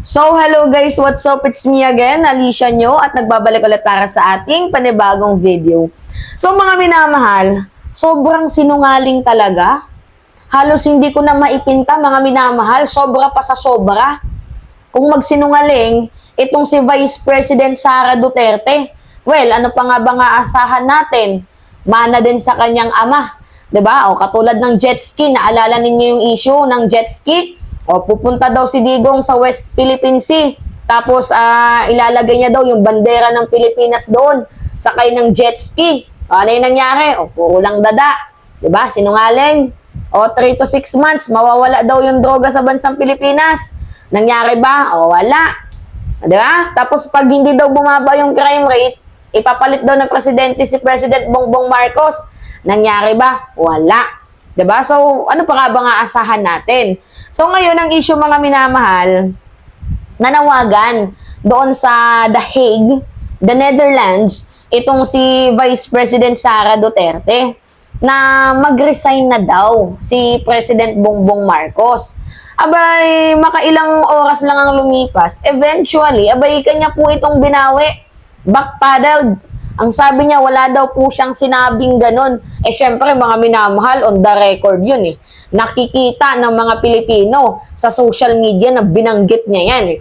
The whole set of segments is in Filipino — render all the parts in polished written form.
So, hello guys, what's up? It's me again, Alicia nyo, at nagbabalik ulit para sa ating panibagong video. So, mga minamahal, sobrang sinungaling talaga. Halos hindi ko na maipinta, mga minamahal, sobra pa sa sobra. Kung magsinungaling, itong si Vice President Sara Duterte, well, ano pa nga ba nga asahan natin? Mana din sa kanyang ama. 'Di ba? O katulad ng jet ski, naalala ninyo yung issue ng jet ski? O pupunta daw si Digong sa West Philippine Sea. Tapos ilalagay niya daw yung bandera ng Pilipinas doon. Sakay ng jet ski. O ano yung nangyari? O puro lang dada. 'Di ba? Sinungaling. O 3 to 6 months, mawawala daw yung droga sa bansang Pilipinas. Nangyari ba? O wala. 'Di ba? Tapos pag hindi daw bumaba yung crime rate, ipapalit daw ng presidente si President Bongbong Marcos. Nangyari ba? Wala. 'Di ba? So, ano pa nga ba nga asahan natin? So, ngayon ang issue mga minamahal, nanawagan doon sa The Hague, the Netherlands, itong si Vice President Sara Duterte na mag-resign na daw si President Bongbong Marcos. Abay, makailang oras lang ang lumipas. Eventually, abay, kanya po itong binawi. Backpedaled. Ang sabi niya, wala daw po siyang sinabing ganun. Syempre, mga minamahal, on the record yun nakikita ng mga Pilipino sa social media na binanggit niya yan.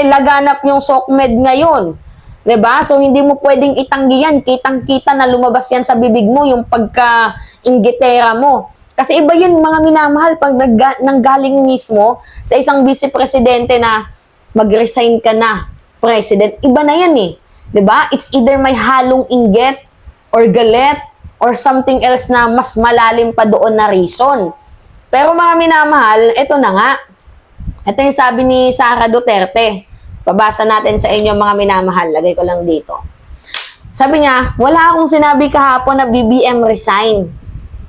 Laganap yung SOCMED ngayon. 'Di ba? So, hindi mo pwedeng itanggi yan. Kitang-kita na lumabas yan sa bibig mo, yung pagka-inggitera mo. Kasi iba yun, mga minamahal, pag nanggaling mismo sa isang vice-presidente na mag-resign ka na, president, iba na yan 'Di ba? It's either may halong inggit or galit or something else na mas malalim pa doon na reason. Pero mga minamahal, ito na nga. Ito yung sabi ni Sara Duterte. Pabasa natin sa inyo mga minamahal. Lagay ko lang dito. Sabi niya, wala akong sinabi kahapon na BBM resign.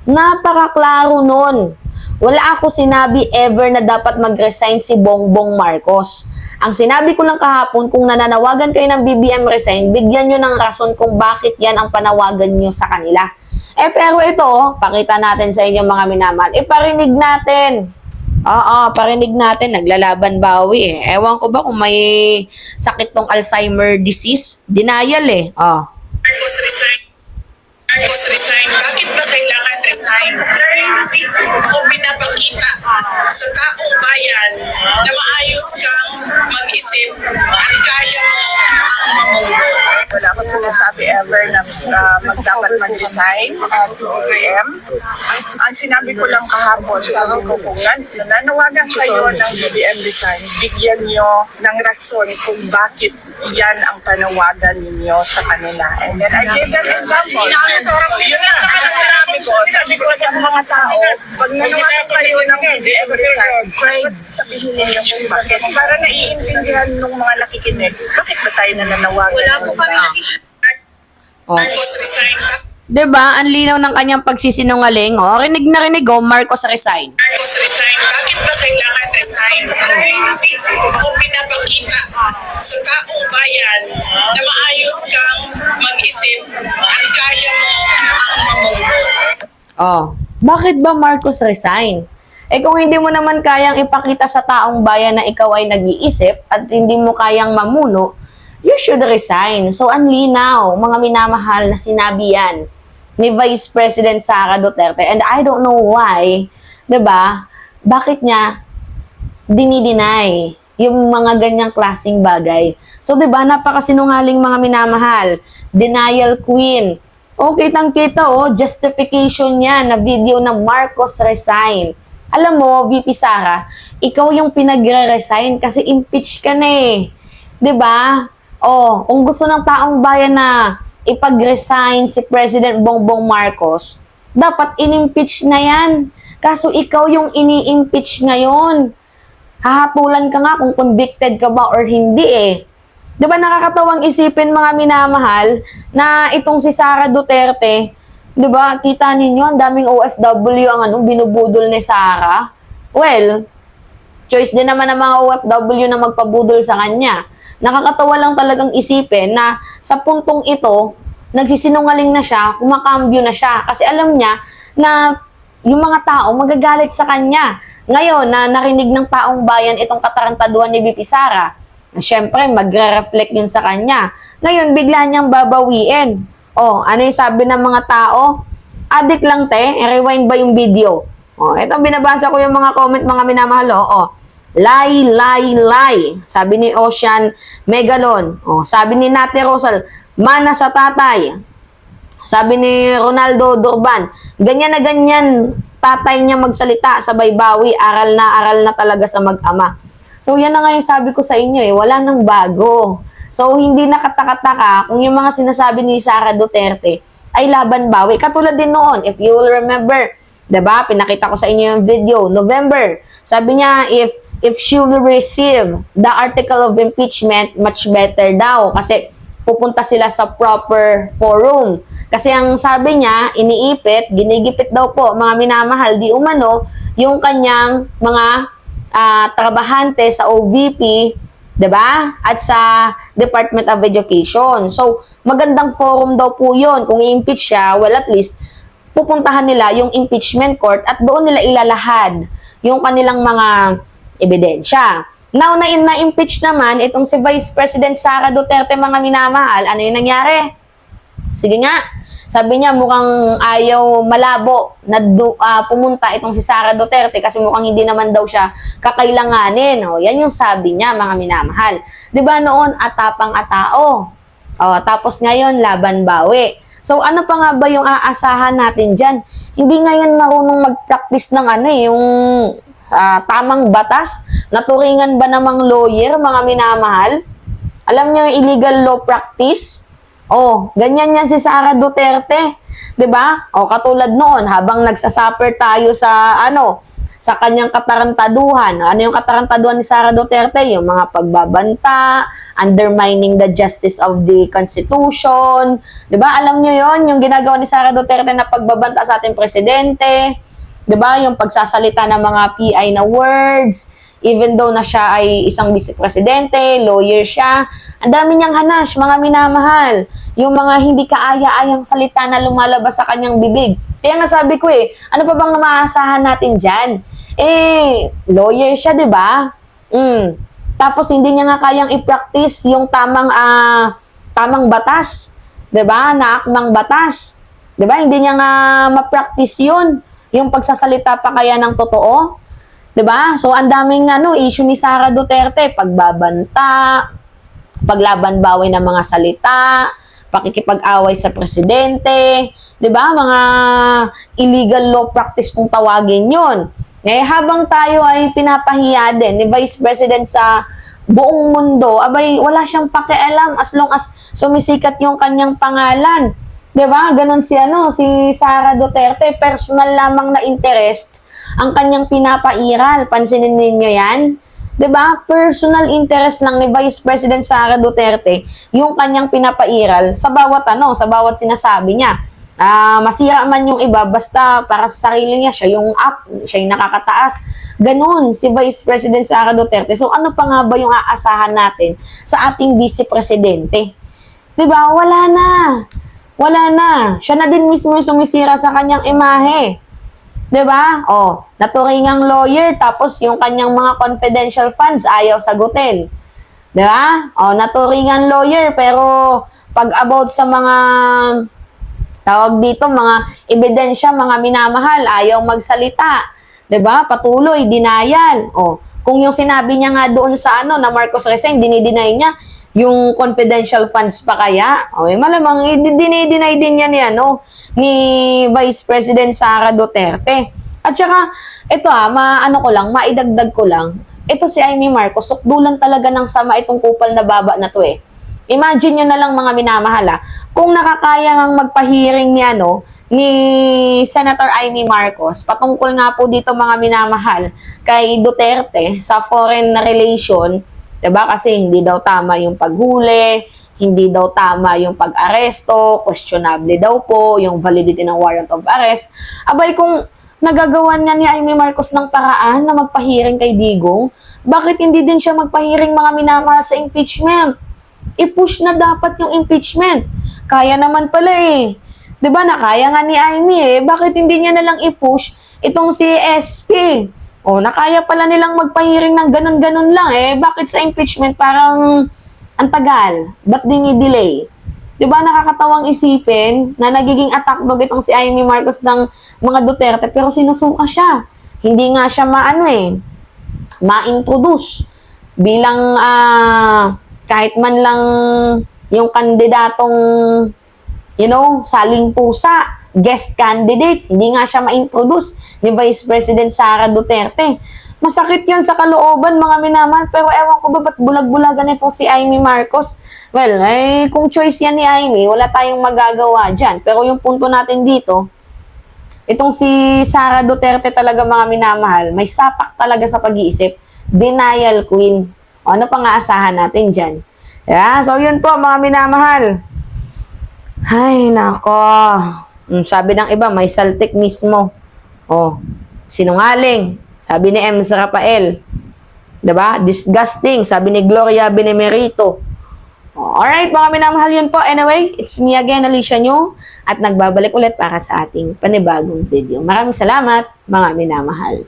Napakaklaro nun. Wala ako sinabi ever na dapat mag-resign si Bongbong Marcos. Ang sinabi ko lang kahapon, kung nananawagan kayo ng BBM resign, bigyan nyo ng rason kung bakit yan ang panawagan nyo sa kanila. Pero ito, pakita natin sa inyo mga minamahal. Parinig natin. Oo, parinig natin. Naglalaban bawi Ewan ko ba kung may sakit tong Alzheimer disease? Denial Marcos resign. Marcos resign. Bakit ba kailangan resign? Dahil hindi ako pinapakita sa taong bayan na maayos kang mag-isip at kaya mo ang mamuno. Wala ko sinasabi ever na magdapat mag-resign si BBM. Ang sinabi ko lang kahapon, sabi ko kung nananawagan kayo ng BBM resign, bigyan nyo ng rason kung bakit yan ang panawagan ninyo sa kanila. And then I gave an example. So, yun lang ang sinabi ko. Sabi ko sa mga tao, pag nanawagan kayo ng BBM resign, sabihin ninyo kung bakit. Para naiintindihan ng mga nakikinig, bakit ba tayo nananawagan? Wala po kami Marcos resign. 'Di ba? Ang linaw ng kanyang pagsisinungaling. Rinig na rinig Marcos resign. Marcos resign. Bakit ba kailangan resign? Dahil hindi ako pinapakita sa taong bayan na maayos kang mag-isip at kaya mo ang mamuno. Bakit ba Marcos resign? Kung hindi mo naman kayang ipakita sa taong bayan na ikaw ay nag-iisip at hindi mo kayang mamuno, you should resign. So, ang linaw, mga minamahal na sinabi yan ni Vice President Sara Duterte. And I don't know why, 'di ba? Bakit niya dinideny yung mga ganyang klaseng bagay? So, 'di ba, napakasinungaling mga minamahal. Denial queen. Kitang-kita justification niya na video na Marcos resign. Alam mo, VP Sara, ikaw yung pinagre-resign kasi impeach ka na 'Di ba? Kung gusto ng taong bayan na ipag-resign si President Bongbong Marcos, dapat in-impeach na yan. Kaso ikaw yung ini-impeach ngayon. Hahatulan ka nga kung convicted ka ba or hindi 'Di ba nakakatawang isipin mga minamahal na itong si Sara Duterte, 'di ba? Kita ninyo, ang daming OFW ang binubudol ni Sara. Well, choice din naman ng mga OFW na magpabudol sa kanya. Nakakatawa lang talagang isipin na sa puntong ito, nagsisinungaling na siya, kumakambyo na siya. Kasi alam niya na yung mga tao magagalit sa kanya. Ngayon, na narinig ng taong bayan itong katarantaduhan ni BP Sara, syempre, magre-reflect yun sa kanya. Ngayon, bigla niyang babawiin. Oh, ano yung sabi ng mga tao? Adik lang, te. I-rewind ba yung video? Oh, ito, binabasa ko yung mga comment, mga minamahal. Oh, lie, lie, lie. Sabi ni Ocean Megalon. Oh, sabi ni Nate Rosal, mana sa tatay. Sabi ni Ronaldo Durban, ganyan na ganyan, tatay niya magsalita, sabay bawi, aral na talaga sa mag-ama. So, yan na nga yung sabi ko sa inyo wala nang bago. So, hindi nakataka-taka kung yung mga sinasabi ni Sara Duterte ay laban bawi. Katulad din noon, if you will remember, diba, pinakita ko sa inyo yung video, November, sabi niya, if she will receive the article of impeachment, much better daw. Kasi, pupunta sila sa proper forum. Kasi ang sabi niya, iniipit, ginigipit daw po, mga minamahal, di umano, yung kanyang mga trabahante sa OVP, 'di ba? At sa Department of Education. So, magandang forum daw po 'yon. Kung i-impeach siya, well, at least pupuntahan nila yung impeachment court at doon nila ilalahad yung kanilang mga ebidensya. Now, na-impeach naman itong si Vice President Sara Duterte, mga minamahal. Ano yung nangyari? Sige nga. Sabi niya, mukhang ayaw malabo na pumunta itong si Sara Duterte kasi mukhang hindi naman daw siya kakailanganin. O, yan yung sabi niya, mga minamahal. Diba noon, atapang-atao. O, tapos ngayon, laban bawi. So, ano pa nga ba yung aasahan natin dyan? Hindi ngayon marunong mag-practice ng yung sa tamang batas, naturingan ba namang lawyer, mga minamahal? Alam niyo yung illegal law practice? Oh, ganyan yan si Sara Duterte. 'Di ba? Oh, katulad noon, habang nagsasuffer tayo sa sa kanyang katarantaduhan. Ano yung katarantaduhan ni Sara Duterte? Yung mga pagbabanta, undermining the justice of the Constitution. 'Di ba? Alam niyo yon, yung ginagawa ni Sara Duterte na pagbabanta sa ating presidente. 'Di ba? Yung pagsasalita ng mga PI na words, even though na siya ay isang vice-presidente, lawyer siya. Ang dami niyang hanas, mga minamahal. Yung mga hindi kaaya-ayang salita na lumalabas sa kanyang bibig. Kaya nga sabi ko ano pa bang maaasahan natin dyan? Lawyer siya, 'di ba? Tapos hindi niya nga kayang i-practice yung tamang batas, 'di ba? Na akmang batas. 'Di ba? Hindi niya nga ma-practice 'yun. Yung pagsasalita pa kaya ng totoo, 'di ba? So ang daming issue ni Sara Duterte, pagbabanta, paglaban bawi ng mga salita, pakikipag-away sa presidente, 'di ba? Mga illegal law practice kung tawagin 'yon. Ngayon habang tayo ay pinapahiya din ni Vice President sa buong mundo, abay wala siyang pakialam as long as sumisikat yung kanyang pangalan. 'Di ba? Ganon si Sara Duterte, personal lamang na interest ang kanyang pinapairal. Pansinin ninyo 'yan. 'Di ba? Personal interest lang ni Vice President Sara Duterte yung kanyang pinapairal sa bawat sinasabi niya. Masira man yung iba, basta para sa sarili niya, siya yung siya yung nakakataas. Ganon si Vice President Sara Duterte. So ano pa nga ba yung aasahan natin sa ating Vice Presidente? 'Di ba? Wala na. Siya na din mismo yung sumisira sa kanyang imahe. 'Di ba? Oh, naturingang lawyer tapos yung kanyang mga confidential funds ayaw sagutin. 'Di ba? Oh, naturingan lawyer pero pag about sa mga tawag dito, mga ebidensya, mga minamahal, ayaw magsalita. 'Di ba? Patuloy denial. Oh, kung yung sinabi niya nga doon sa na Marcos resign, dinideny niya yung confidential funds pa kaya? Malamang dinideny din yan ni Vice President Sara Duterte. At saka, ito maidagdag ko lang. Ito si Amy Marcos, sukdulan talaga ng sama itong kupal na baba na to Imagine nyo na lang mga minamahal kung nakakaya ngang magpahiring ni Senator Amy Marcos, patungkol nga po dito mga minamahal kay Duterte sa foreign relation. Diba? Kasi hindi daw tama yung paghuli, hindi daw tama yung pag-aresto, questionable daw po yung validity ng warrant of arrest. Abay, kung nagagawa niya ni Amy Marcos ng paraan na magpahiring kay Digong, bakit hindi din siya magpahiring mga minamahal sa impeachment? I-push na dapat yung impeachment. Kaya naman pala Diba? Nakaya nga ni Amy bakit hindi niya nalang i-push itong si SP? O, nakaya pala nilang magpahiring ng ganun-ganun lang eh. Bakit sa impeachment parang ang tagal? Ba't dingi-delay? Diba nakakatawang isipin na nagiging attack dog itong si Amy Marcos ng mga Duterte pero sinusuka siya. Hindi nga siya ma-introduce bilang kahit man lang yung kandidatong saling pusa, guest candidate, hindi nga siya ma-introduce ni Vice President Sara Duterte. Masakit yan sa kalooban, mga minamahal, pero ewan ko ba ba't bulag-bulagan itong si Amy Marcos? Well, kung choice yan ni Amy, wala tayong magagawa dyan. Pero yung punto natin dito, itong si Sara Duterte talaga, mga minamahal, may sapak talaga sa pag-iisip. Denial queen. O, ano pang aasahan natin dyan? Yeah, so yun po, mga minamahal. Ay, nako. Sabi ng iba, may saltik mismo. Oh, sinungaling. Sabi ni Ems Rafael. Diba? Disgusting. Sabi ni Gloria Benemerito. Oh, alright, mga minamahal, yun po. Anyway, it's me again, Alicia Nyo. At nagbabalik ulit para sa ating panibagong video. Maraming salamat, mga minamahal.